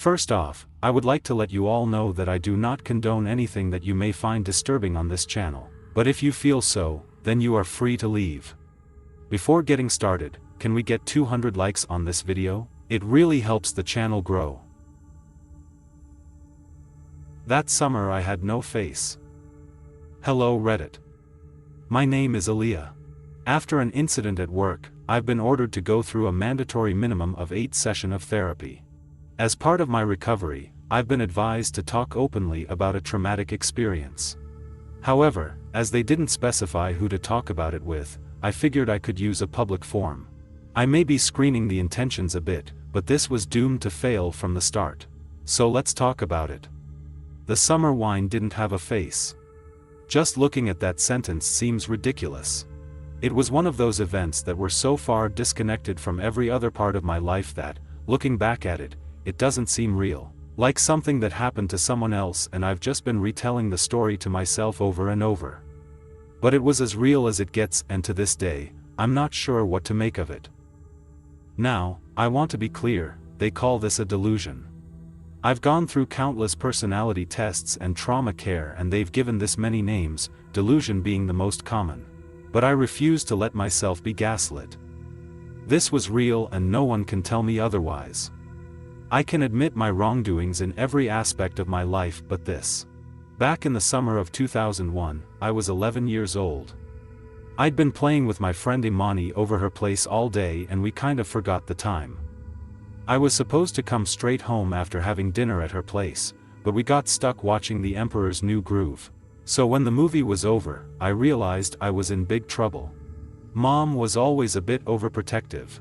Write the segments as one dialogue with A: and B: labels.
A: First off, I would like to let you all know that I do not condone anything that you may find disturbing on this channel, but if you feel so, then you are free to leave. Before getting started, can we get 200 likes on this video? It really helps the channel grow. That summer I had no face. Hello Reddit. My name is Aaliyah. After an incident at work, I've been ordered to go through a mandatory minimum of 8 sessions of therapy. As part of my recovery, I've been advised to talk openly about a traumatic experience. However, as they didn't specify who to talk about it with, I figured I could use a public forum. I may be screening the intentions a bit, but this was doomed to fail from the start. So let's talk about it. The summer wine didn't have a face. Just looking at that sentence seems ridiculous. It was one of those events that were so far disconnected from every other part of my life that, looking back at it, it doesn't seem real. Like something that happened to someone else and I've just been retelling the story to myself over and over. But it was as real as it gets, and to this day, I'm not sure what to make of it. Now, I want to be clear, they call this a delusion. I've gone through countless personality tests and trauma care and they've given this many names, delusion being the most common. But I refuse to let myself be gaslit. This was real and no one can tell me otherwise. I can admit my wrongdoings in every aspect of my life but this. Back in the summer of 2001, I was 11 years old. I'd been playing with my friend Imani over her place all day and we kind of forgot the time. I was supposed to come straight home after having dinner at her place, but we got stuck watching The Emperor's New Groove. So when the movie was over, I realized I was in big trouble. Mom was always a bit overprotective.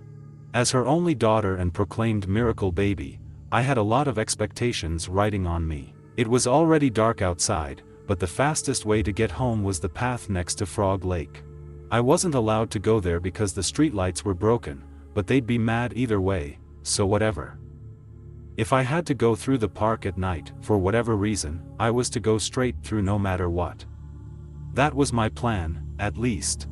A: As her only daughter and proclaimed miracle baby, I had a lot of expectations riding on me. It was already dark outside, but the fastest way to get home was the path next to Frog Lake. I wasn't allowed to go there because the streetlights were broken, but they'd be mad either way, so whatever. If I had to go through the park at night, for whatever reason, I was to go straight through no matter what. That was my plan, at least.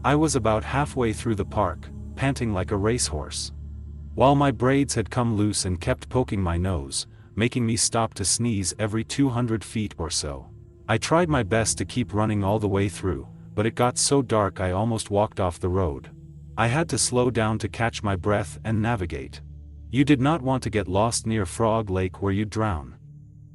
A: I was about halfway through the park, panting like a racehorse. While my braids had come loose and kept poking my nose, making me stop to sneeze every 200 feet or so. I tried my best to keep running all the way through, but it got so dark I almost walked off the road. I had to slow down to catch my breath and navigate. You did not want to get lost near Frog Lake where you'd drown.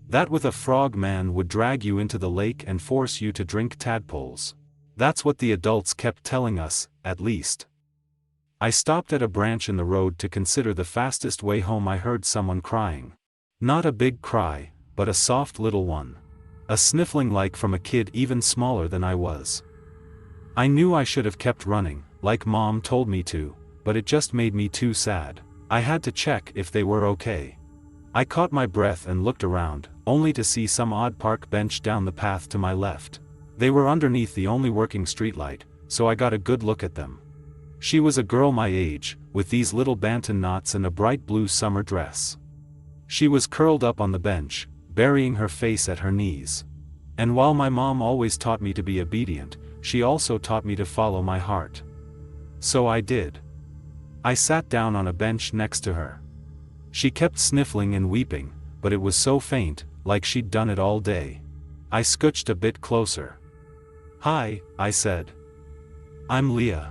A: That with a frog man would drag you into the lake and force you to drink tadpoles. That's what the adults kept telling us, at least. I stopped at a branch in the road to consider the fastest way home. I heard someone crying. Not a big cry, but a soft little one. A sniffling like from a kid even smaller than I was. I knew I should have kept running, like Mom told me to, but it just made me too sad. I had to check if they were okay. I caught my breath and looked around, only to see some odd park bench down the path to my left. They were underneath the only working streetlight, so I got a good look at them. She was a girl my age, with these little bantan knots and a bright blue summer dress. She was curled up on the bench, burying her face at her knees. And while my mom always taught me to be obedient, she also taught me to follow my heart. So I did. I sat down on a bench next to her. She kept sniffling and weeping, but it was so faint, like she'd done it all day. I scooched a bit closer. "Hi," I said. "I'm Leah."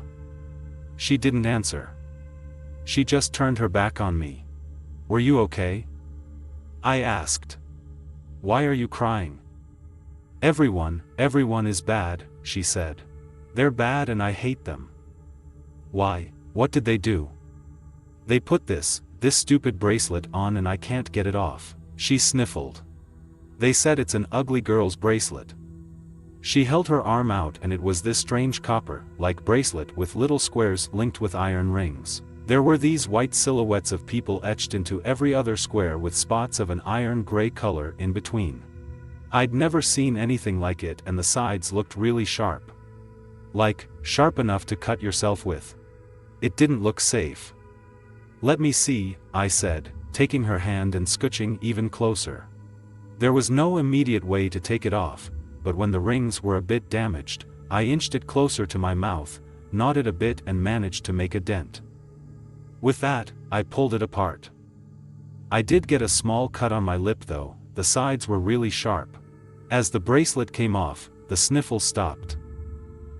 A: She didn't answer. She just turned her back on me. "Were you okay?" I asked. "Why are you crying?" Everyone is bad," she said. "They're bad and I hate them." "Why, what did they do?" "They put this stupid bracelet on and I can't get it off," she sniffled. "They said it's an ugly girl's bracelet." She held her arm out and it was this strange copper-like bracelet with little squares linked with iron rings. There were these white silhouettes of people etched into every other square with spots of an iron-gray color in between. I'd never seen anything like it, and the sides looked really sharp. Like, sharp enough to cut yourself with. It didn't look safe. "Let me see," I said, taking her hand and scooching even closer. There was no immediate way to take it off, but when the rings were a bit damaged, I inched it closer to my mouth, gnawed it a bit and managed to make a dent. With that, I pulled it apart. I did get a small cut on my lip though, the sides were really sharp. As the bracelet came off, the sniffles stopped.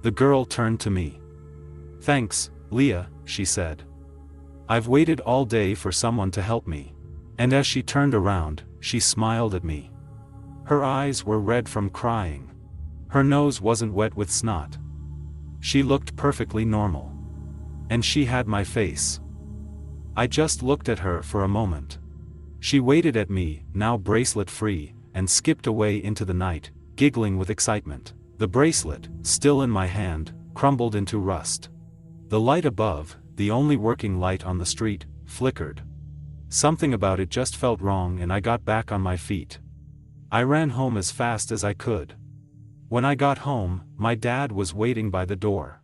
A: The girl turned to me. "Thanks, Leah," she said. "I've waited all day for someone to help me." And as she turned around, she smiled at me. Her eyes were red from crying. Her nose wasn't wet with snot. She looked perfectly normal. And she had my face. I just looked at her for a moment. She waited at me, now bracelet free, and skipped away into the night, giggling with excitement. The bracelet, still in my hand, crumbled into rust. The light above, the only working light on the street, flickered. Something about it just felt wrong and I got back on my feet. I ran home as fast as I could. When I got home, my dad was waiting by the door.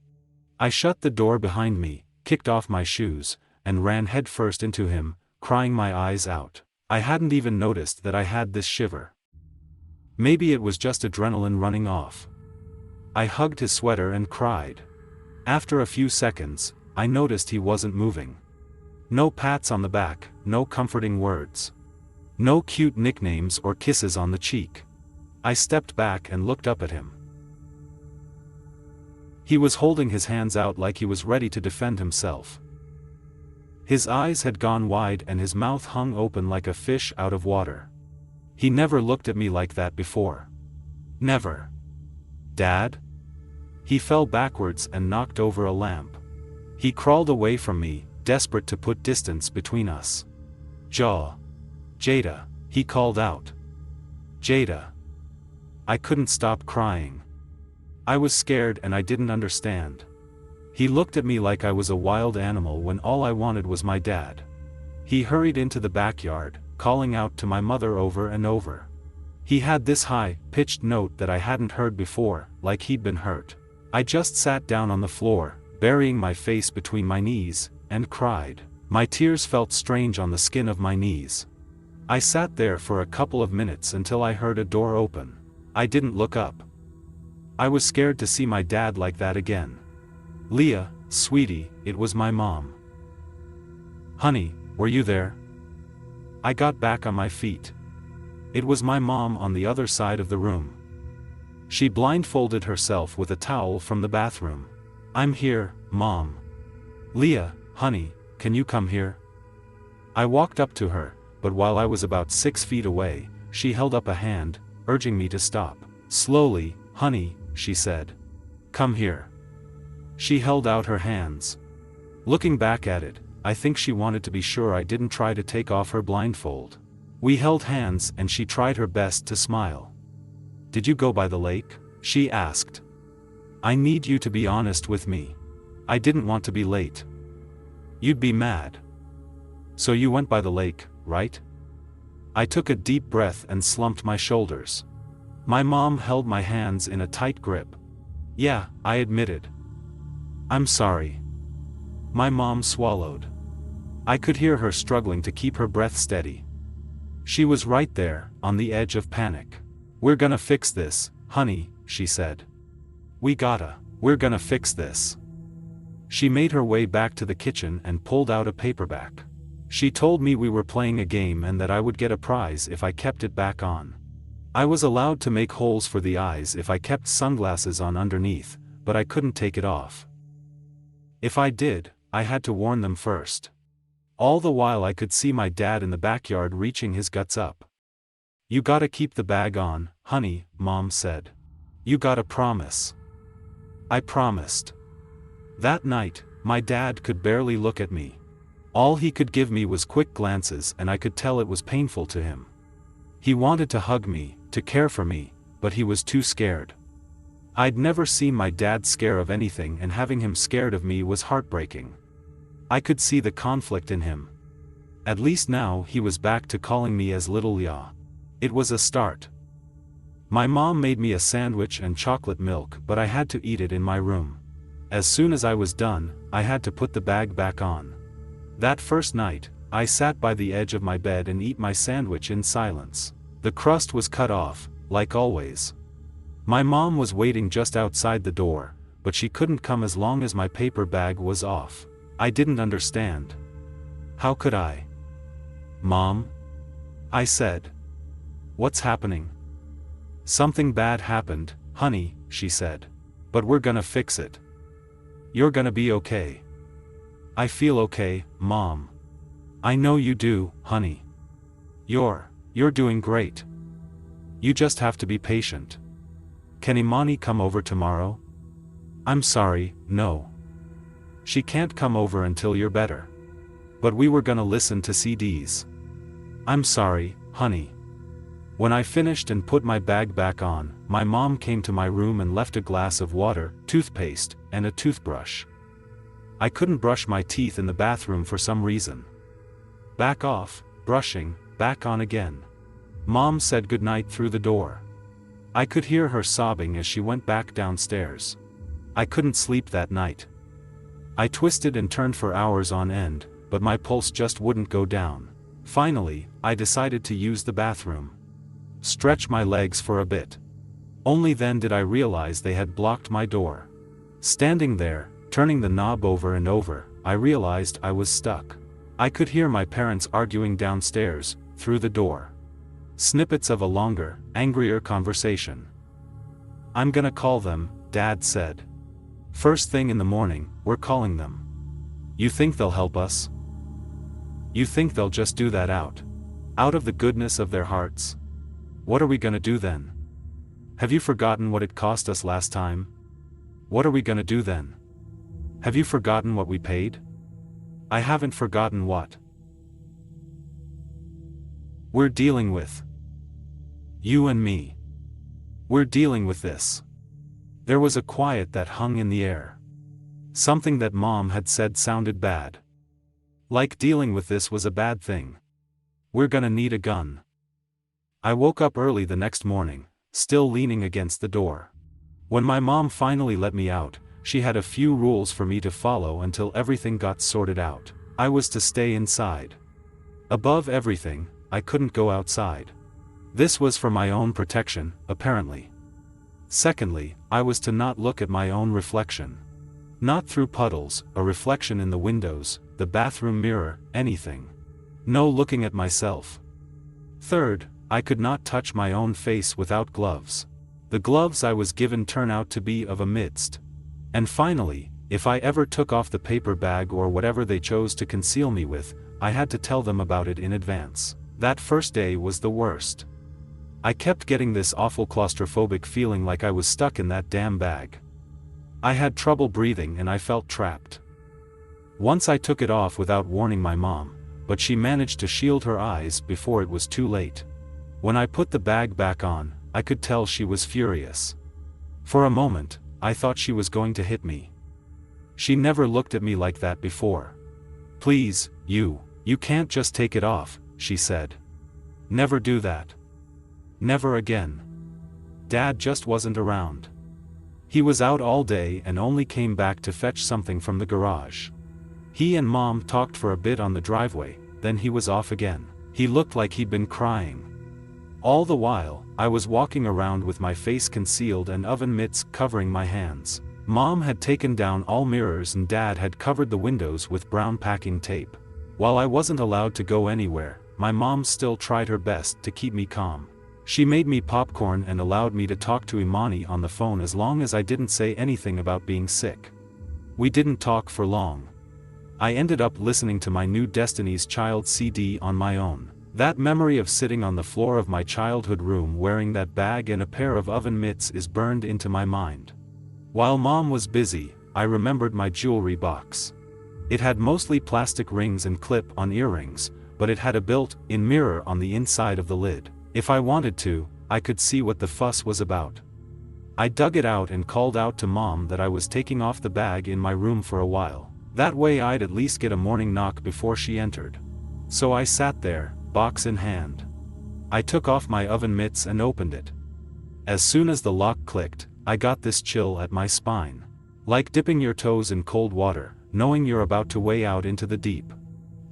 A: I shut the door behind me, kicked off my shoes, and ran headfirst into him, crying my eyes out. I hadn't even noticed that I had this shiver. Maybe it was just adrenaline running off. I hugged his sweater and cried. After a few seconds, I noticed he wasn't moving. No pats on the back, no comforting words. No cute nicknames or kisses on the cheek. I stepped back and looked up at him. He was holding his hands out like he was ready to defend himself. His eyes had gone wide and his mouth hung open like a fish out of water. He never looked at me like that before. Never. "Dad?" He fell backwards and knocked over a lamp. He crawled away from me, desperate to put distance between us. Jada, he called out. Jada. I couldn't stop crying. I was scared and I didn't understand. He looked at me like I was a wild animal when all I wanted was my dad. He hurried into the backyard, calling out to my mother over and over. He had this high-pitched note that I hadn't heard before, like he'd been hurt. I just sat down on the floor, burying my face between my knees, and cried. My tears felt strange on the skin of my knees. I sat there for a couple of minutes until I heard a door open. I didn't look up. I was scared to see my dad like that again. "Leah, sweetie," it was my mom. "Honey, were you there?" I got back on my feet. It was my mom on the other side of the room. She blindfolded herself with a towel from the bathroom. "I'm here, Mom." "Leah, honey, can you come here?" I walked up to her, but while I was about 6 feet away, she held up a hand, urging me to stop. "Slowly, honey," she said. "Come here." She held out her hands. Looking back at it, I think she wanted to be sure I didn't try to take off her blindfold. We held hands and she tried her best to smile. "Did you go by the lake?" she asked. "I need you to be honest with me. I didn't want to be late." "You'd be mad." "So you went by the lake, right?" I took a deep breath and slumped my shoulders. My mom held my hands in a tight grip. "Yeah," I admitted. "I'm sorry." My mom swallowed. I could hear her struggling to keep her breath steady. She was right there, on the edge of panic. "We're gonna fix this, honey," she said. We're gonna fix this." She made her way back to the kitchen and pulled out a paperback. She told me we were playing a game and that I would get a prize if I kept it back on. I was allowed to make holes for the eyes if I kept sunglasses on underneath, but I couldn't take it off. If I did, I had to warn them first. All the while I could see my dad in the backyard reaching his guts up. "You gotta keep the bag on, honey," Mom said. "You gotta promise." I promised. That night, my dad could barely look at me. All he could give me was quick glances and I could tell it was painful to him. He wanted to hug me, to care for me, but he was too scared. I'd never seen my dad scare of anything and having him scared of me was heartbreaking. I could see the conflict in him. At least now he was back to calling me as Little Leah. It was a start. My mom made me a sandwich and chocolate milk, but I had to eat it in my room. As soon as I was done, I had to put the bag back on. That first night, I sat by the edge of my bed and ate my sandwich in silence. The crust was cut off, like always. My mom was waiting just outside the door, but she couldn't come as long as my paper bag was off. I didn't understand. How could I? Mom? I said. What's happening? Something bad happened, honey, she said. But we're gonna fix it. You're gonna be okay. I feel okay, Mom. I know you do, honey. You're doing great. You just have to be patient. Can Imani come over tomorrow? I'm sorry, no. She can't come over until you're better. But we were gonna listen to CDs. I'm sorry, honey. When I finished and put my bag back on, my mom came to my room and left a glass of water, toothpaste, and a toothbrush. I couldn't brush my teeth in the bathroom for some reason. Back off, brushing, back on again. Mom said goodnight through the door. I could hear her sobbing as she went back downstairs. I couldn't sleep that night. I twisted and turned for hours on end, but my pulse just wouldn't go down. Finally, I decided to use the bathroom. Stretch my legs for a bit. Only then did I realize they had blocked my door. Standing there, turning the knob over and over, I realized I was stuck. I could hear my parents arguing downstairs, through the door. Snippets of a longer, angrier conversation. I'm gonna call them, Dad said. First thing in the morning, we're calling them. You think they'll help us? You think they'll just do that out of the goodness of their hearts? What are we gonna do then? Have you forgotten what it cost us last time? What are we gonna do then? Have you forgotten what we paid? I haven't forgotten what we're dealing with. You and me. We're dealing with this. There was a quiet that hung in the air. Something that Mom had said sounded bad. Like dealing with this was a bad thing. We're gonna need a gun. I woke up early the next morning, still leaning against the door. When my mom finally let me out, she had a few rules for me to follow until everything got sorted out. I was to stay inside. Above everything, I couldn't go outside. This was for my own protection, apparently. Secondly, I was to not look at my own reflection. Not through puddles, a reflection in the windows, the bathroom mirror, anything. No looking at myself. Third, I could not touch my own face without gloves. The gloves I was given turn out to be of a mist. And finally, if I ever took off the paper bag or whatever they chose to conceal me with, I had to tell them about it in advance. That first day was the worst. I kept getting this awful claustrophobic feeling like I was stuck in that damn bag. I had trouble breathing and I felt trapped. Once I took it off without warning my mom, but she managed to shield her eyes before it was too late. When I put the bag back on, I could tell she was furious. For a moment, I thought she was going to hit me. She never looked at me like that before. Please, you can't just take it off, she said. Never do that. Never again. Dad just wasn't around. He was out all day and only came back to fetch something from the garage. He and Mom talked for a bit on the driveway, then he was off again. He looked like he'd been crying. All the while, I was walking around with my face concealed and oven mitts covering my hands. Mom had taken down all mirrors and Dad had covered the windows with brown packing tape. While I wasn't allowed to go anywhere, my mom still tried her best to keep me calm. She made me popcorn and allowed me to talk to Imani on the phone as long as I didn't say anything about being sick. We didn't talk for long. I ended up listening to my new Destiny's Child CD on my own. That memory of sitting on the floor of my childhood room wearing that bag and a pair of oven mitts is burned into my mind. While Mom was busy, I remembered my jewelry box. It had mostly plastic rings and clip-on earrings, but it had a built-in mirror on the inside of the lid. If I wanted to, I could see what the fuss was about. I dug it out and called out to Mom that I was taking off the bag in my room for a while. That way I'd at least get a morning knock before she entered. So I sat there, box in hand. I took off my oven mitts and opened it. As soon as the lock clicked, I got this chill at my spine. Like dipping your toes in cold water, knowing you're about to wade out into the deep.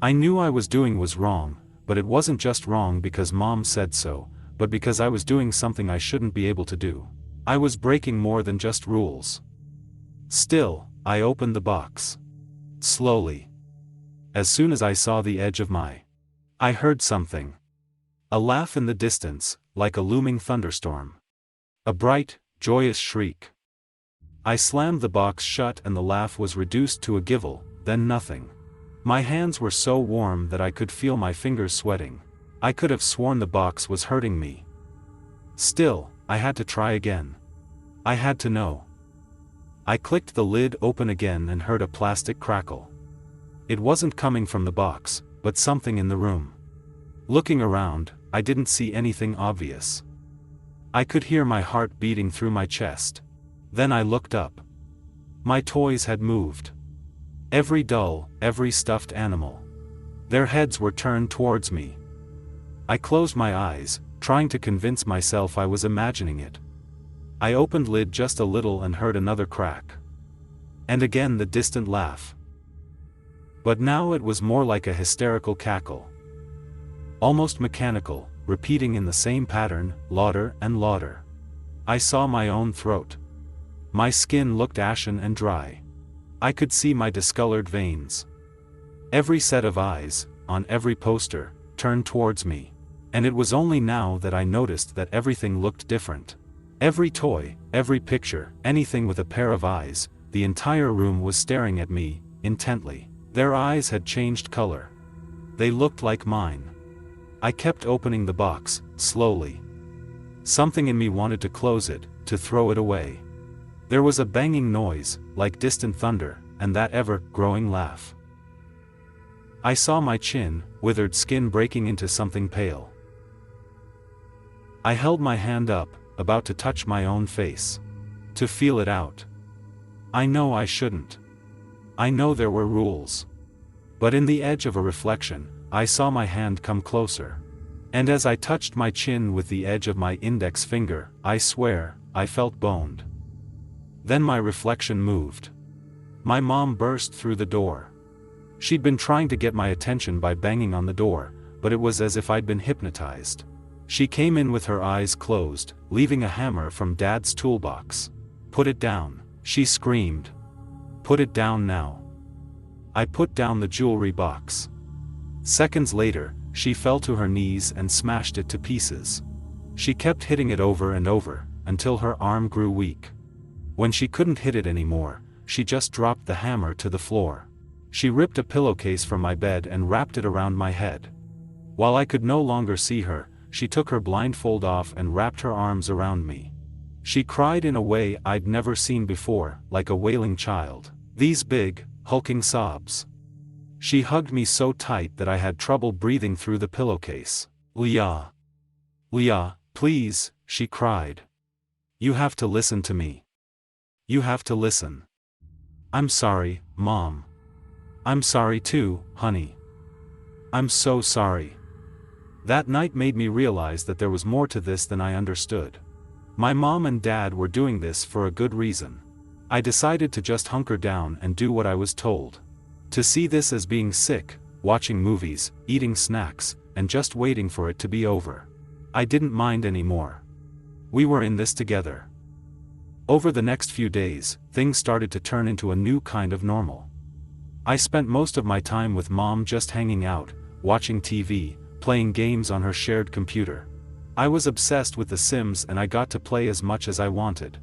A: I knew I was doing was wrong, but it wasn't just wrong because Mom said so, but because I was doing something I shouldn't be able to do. I was breaking more than just rules. Still, I opened the box. Slowly. As soon as I saw the edge of my I heard something. A laugh in the distance, like a looming thunderstorm. A bright, joyous shriek. I slammed the box shut and the laugh was reduced to a giggle, then nothing. My hands were so warm that I could feel my fingers sweating. I could have sworn the box was hurting me. Still, I had to try again. I had to know. I clicked the lid open again and heard a plastic crackle. It wasn't coming from the box, but something in the room. Looking around, I didn't see anything obvious. I could hear my heart beating through my chest. Then I looked up. My toys had moved. Every doll, every stuffed animal. Their heads were turned towards me. I closed my eyes, trying to convince myself I was imagining it. I opened lid just a little and heard another crack. And again the distant laugh. But now it was more like a hysterical cackle. Almost mechanical, repeating in the same pattern, louder and louder. I saw my own throat. My skin looked ashen and dry. I could see my discolored veins. Every set of eyes, on every poster, turned towards me. And it was only now that I noticed that everything looked different. Every toy, every picture, anything with a pair of eyes, the entire room was staring at me, intently. Their eyes had changed color. They looked like mine. I kept opening the box, slowly. Something in me wanted to close it, to throw it away. There was a banging noise, like distant thunder, and that ever-growing laugh. I saw my chin, withered skin breaking into something pale. I held my hand up, about to touch my own face. To feel it out. I know I shouldn't. I know there were rules. But in the edge of a reflection, I saw my hand come closer. And as I touched my chin with the edge of my index finger, I swear, I felt boned. Then my reflection moved. My mom burst through the door. She'd been trying to get my attention by banging on the door, but it was as if I'd been hypnotized. She came in with her eyes closed, leaving a hammer from Dad's toolbox. "Put it down," she screamed. "Put it down now." I put down the jewelry box. Seconds later, she fell to her knees and smashed it to pieces. She kept hitting it over and over, until her arm grew weak. When she couldn't hit it anymore, she just dropped the hammer to the floor. She ripped a pillowcase from my bed and wrapped it around my head. While I could no longer see her, she took her blindfold off and wrapped her arms around me. She cried in a way I'd never seen before, like a wailing child. These big, hulking sobs. She hugged me so tight that I had trouble breathing through the pillowcase. "Leah. Leah, please," she cried. "You have to listen to me. You have to listen." "I'm sorry, Mom. I'm sorry too, honey. I'm so sorry." That night made me realize that there was more to this than I understood. My mom and dad were doing this for a good reason. I decided to just hunker down and do what I was told. To see this as being sick, watching movies, eating snacks, and just waiting for it to be over. I didn't mind anymore. We were in this together. Over the next few days, things started to turn into a new kind of normal. I spent most of my time with Mom just hanging out, watching TV, playing games on her shared computer. I was obsessed with The Sims and I got to play as much as I wanted.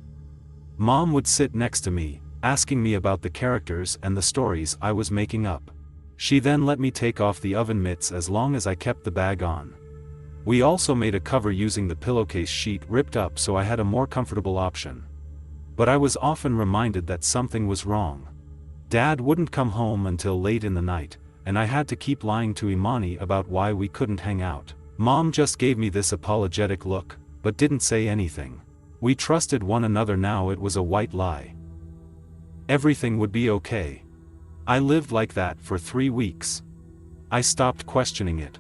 A: Mom would sit next to me, asking me about the characters and the stories I was making up. She then let me take off the oven mitts as long as I kept the bag on. We also made a cover using the pillowcase sheet ripped up so I had a more comfortable option. But I was often reminded that something was wrong. Dad wouldn't come home until late in the night, and I had to keep lying to Imani about why we couldn't hang out. Mom just gave me this apologetic look, but didn't say anything. We trusted one another now it was a white lie. Everything would be okay. I lived like that for 3 weeks. I stopped questioning it.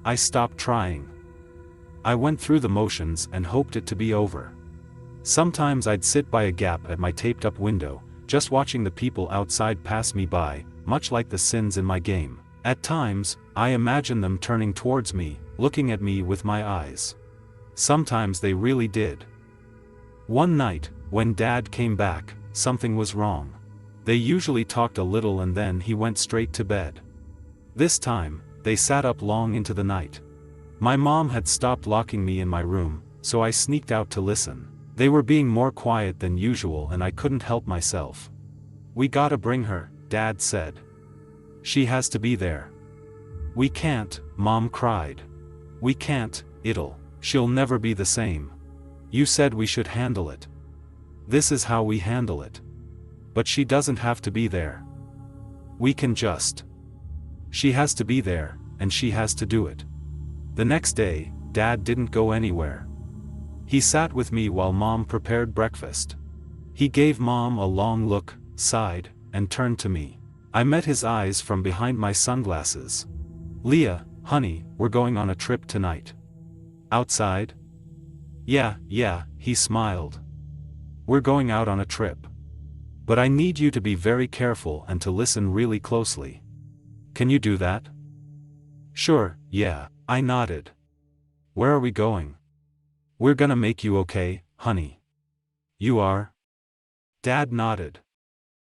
A: I stopped trying. I went through the motions and hoped it to be over. Sometimes I'd sit by a gap at my taped-up window, just watching the people outside pass me by, much like the sins in my game. At times, I imagined them turning towards me, looking at me with my eyes. Sometimes they really did. One night, when Dad came back, something was wrong. They usually talked a little and then he went straight to bed. This time, they sat up long into the night. My mom had stopped locking me in my room, so I sneaked out to listen. They were being more quiet than usual and I couldn't help myself. "We gotta bring her," Dad said. "She has to be there." "We can't," Mom cried. "We can't, she'll never be the same. You said we should handle it. This is how we handle it. But she doesn't have to be there. We can just. She has to be there, and she has to do it." The next day, Dad didn't go anywhere. He sat with me while Mom prepared breakfast. He gave Mom a long look, sighed, and turned to me. I met his eyes from behind my sunglasses. "Leah, honey, we're going on a trip tonight." "Outside?" Yeah, he smiled. "We're going out on a trip. But I need you to be very careful and to listen really closely. Can you do that?" "Sure, yeah," I nodded. "Where are we going?" "We're gonna make you okay, honey." "You are?" Dad nodded.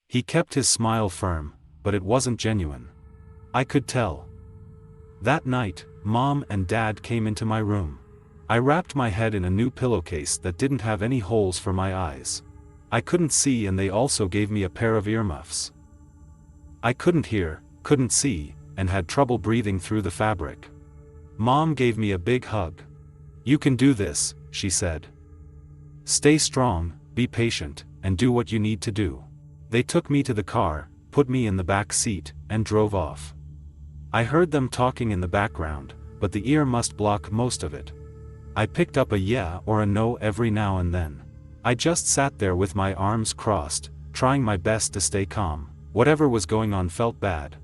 A: He kept his smile firm, but it wasn't genuine. I could tell. That night, Mom and Dad came into my room. I wrapped my head in a new pillowcase that didn't have any holes for my eyes. I couldn't see and they also gave me a pair of earmuffs. I couldn't hear, couldn't see, and had trouble breathing through the fabric. Mom gave me a big hug. "You can do this," she said. "Stay strong, be patient, and do what you need to do." They took me to the car, put me in the back seat, and drove off. I heard them talking in the background, but the ear must block most of it. I picked up a yeah or a no every now and then. I just sat there with my arms crossed, trying my best to stay calm. Whatever was going on felt bad.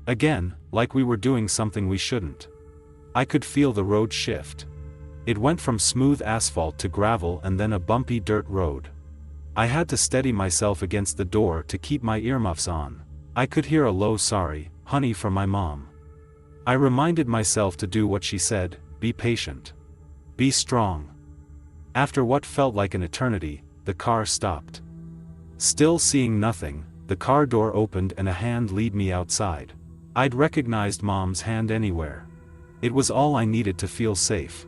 A: Again, like we were doing something we shouldn't. I could feel the road shift. It went from smooth asphalt to gravel and then a bumpy dirt road. I had to steady myself against the door to keep my earmuffs on. I could hear a low "sorry, honey" from my mom. I reminded myself to do what she said, be patient. Be strong. After what felt like an eternity, the car stopped. Still seeing nothing, the car door opened and a hand led me outside. I'd recognized Mom's hand anywhere. It was all I needed to feel safe.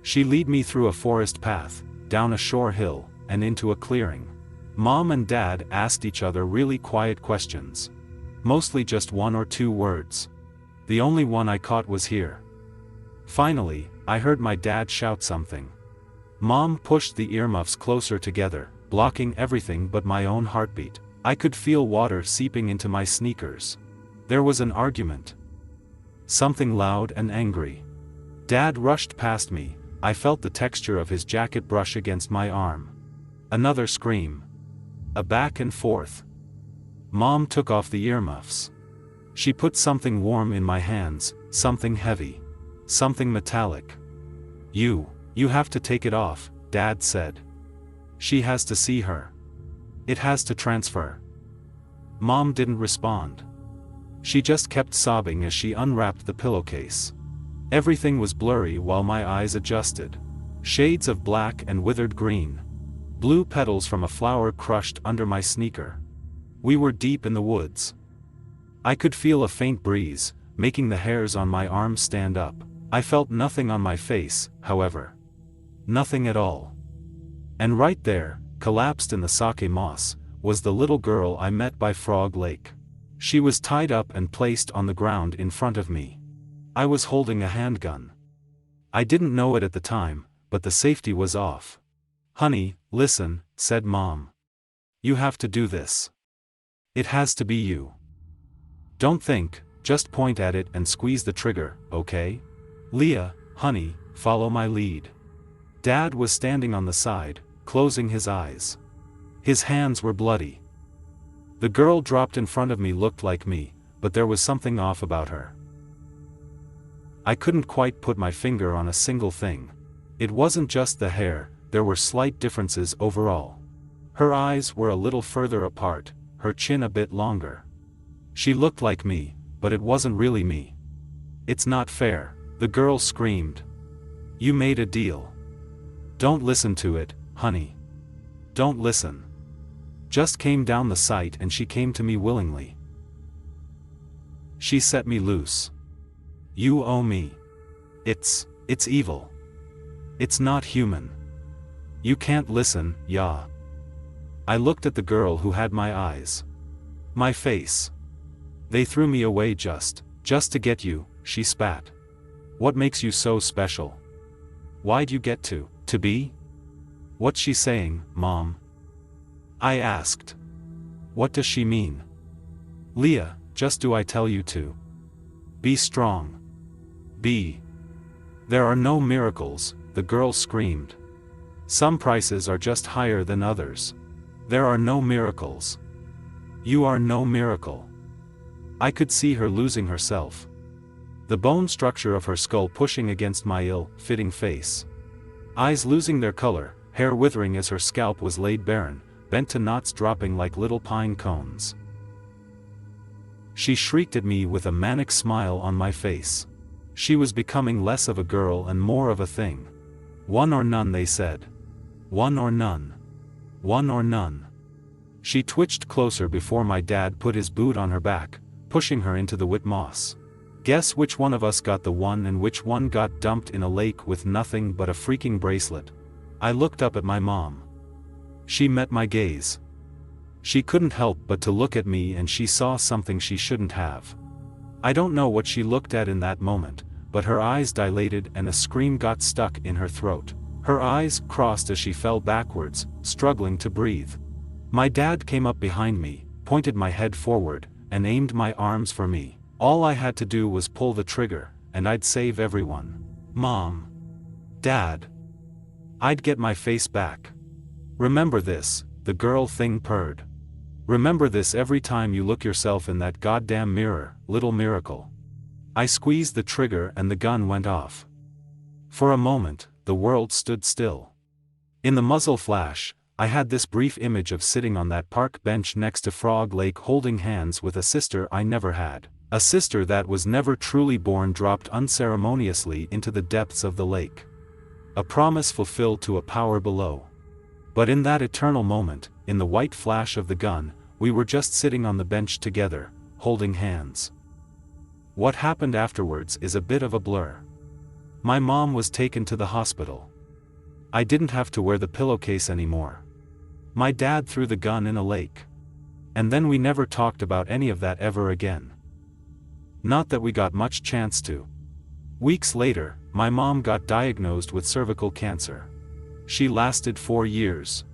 A: She led me through a forest path, down a shore hill, and into a clearing. Mom and Dad asked each other really quiet questions. Mostly just one or two words. The only one I caught was "here." Finally, I heard my dad shout something. Mom pushed the earmuffs closer together, blocking everything but my own heartbeat. I could feel water seeping into my sneakers. There was an argument. Something loud and angry. Dad rushed past me. I felt the texture of his jacket brush against my arm. Another scream. A back and forth. Mom took off the earmuffs. She put something warm in my hands, something heavy. Something metallic. You have to take it off," Dad said. "She has to see her. It has to transfer." Mom didn't respond. She just kept sobbing as she unwrapped the pillowcase. Everything was blurry while my eyes adjusted. Shades of black and withered green. Blue petals from a flower crushed under my sneaker. We were deep in the woods. I could feel a faint breeze, making the hairs on my arms stand up. I felt nothing on my face, however. Nothing at all. And right there, collapsed in the sake moss, was the little girl I met by Frog Lake. She was tied up and placed on the ground in front of me. I was holding a handgun. I didn't know it at the time, but the safety was off. "Honey, listen," said Mom. "You have to do this. It has to be you. Don't think, just point at it and squeeze the trigger, okay? Leah, honey, follow my lead." Dad was standing on the side, closing his eyes. His hands were bloody. The girl dropped in front of me looked like me, but there was something off about her. I couldn't quite put my finger on a single thing. It wasn't just the hair, there were slight differences overall. Her eyes were a little further apart, her chin a bit longer. She looked like me, but it wasn't really me. "It's not fair," the girl screamed. "You made a deal. Don't listen to it, honey. Don't listen. Just came down the sight and she came to me willingly." She set me loose. You owe me. It's evil. It's not human. You can't listen, yeah. I looked at the girl who had my eyes. My face. They threw me away just to get you, she spat. What makes you so special? Why'd you get to be? What's she saying, Mom? I asked. What does she mean? Leah, just do I tell you to? Be strong. Be. There are no miracles, the girl screamed. Some prices are just higher than others. There are no miracles. You are no miracle. I could see her losing herself. The bone structure of her skull pushing against my ill-fitting face. Eyes losing their color, hair withering as her scalp was laid barren, bent to knots dropping like little pine cones. She shrieked at me with a manic smile on my face. She was becoming less of a girl and more of a thing. One or none, they said. One or none. One or none. She twitched closer before my dad put his boot on her back, pushing her into the wet moss. Guess which one of us got the one and which one got dumped in a lake with nothing but a freaking bracelet? I looked up at my mom. She met my gaze. She couldn't help but to look at me, and she saw something she shouldn't have. I don't know what she looked at in that moment, but her eyes dilated and a scream got stuck in her throat. Her eyes crossed as she fell backwards, struggling to breathe. My dad came up behind me, pointed my head forward, and aimed my arms for me. All I had to do was pull the trigger, and I'd save everyone. Mom. Dad. I'd get my face back. Remember this, the girl thing purred. Remember this every time you look yourself in that goddamn mirror, little miracle. I squeezed the trigger and the gun went off. For a moment, the world stood still. In the muzzle flash, I had this brief image of sitting on that park bench next to Frog Lake holding hands with a sister I never had. A sister that was never truly born, dropped unceremoniously into the depths of the lake. A promise fulfilled to a power below. But in that eternal moment, in the white flash of the gun, we were just sitting on the bench together, holding hands. What happened afterwards is a bit of a blur. My mom was taken to the hospital. I didn't have to wear the pillowcase anymore. My dad threw the gun in a lake. And then we never talked about any of that ever again. Not that we got much chance to. Weeks later, my mom got diagnosed with cervical cancer. She lasted 4 years.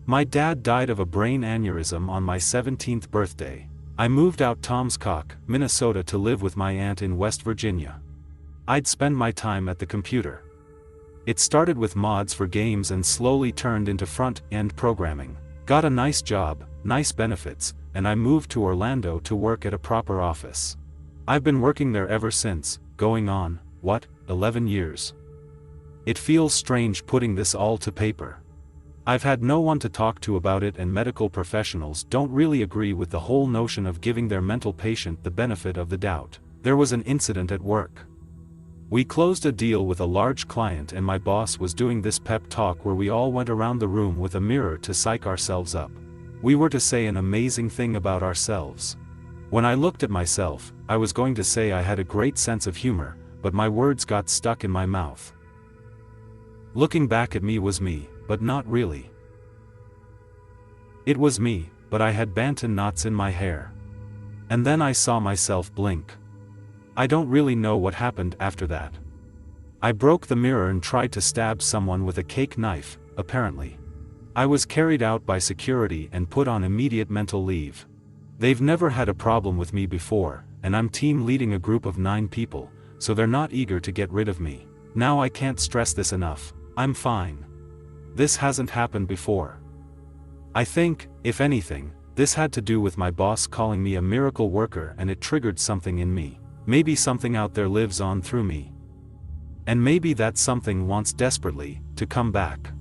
A: My dad died of a brain aneurysm on my 17th birthday. I moved out Tomscock, Minnesota to live with my aunt in West Virginia. I'd spend my time at the computer. It started with mods for games and slowly turned into front-end programming. Got a nice job, nice benefits, and I moved to Orlando to work at a proper office. I've been working there ever since, going on, 11 years. It feels strange putting this all to paper. I've had no one to talk to about it, and medical professionals don't really agree with the whole notion of giving their mental patient the benefit of the doubt. There was an incident at work. We closed a deal with a large client, and my boss was doing this pep talk where we all went around the room with a mirror to psych ourselves up. We were to say an amazing thing about ourselves. When I looked at myself, I was going to say I had a great sense of humor, but my words got stuck in my mouth. Looking back at me was me, but not really. It was me, but I had bantan knots in my hair. And then I saw myself blink. I don't really know what happened after that. I broke the mirror and tried to stab someone with a cake knife, apparently. I was carried out by security and put on immediate mental leave. They've never had a problem with me before, and I'm team leading a group of 9 people, so they're not eager to get rid of me. Now I can't stress this enough. I'm fine. This hasn't happened before. I think, if anything, this had to do with my boss calling me a miracle worker, and it triggered something in me. Maybe something out there lives on through me. And maybe that something wants desperately to come back.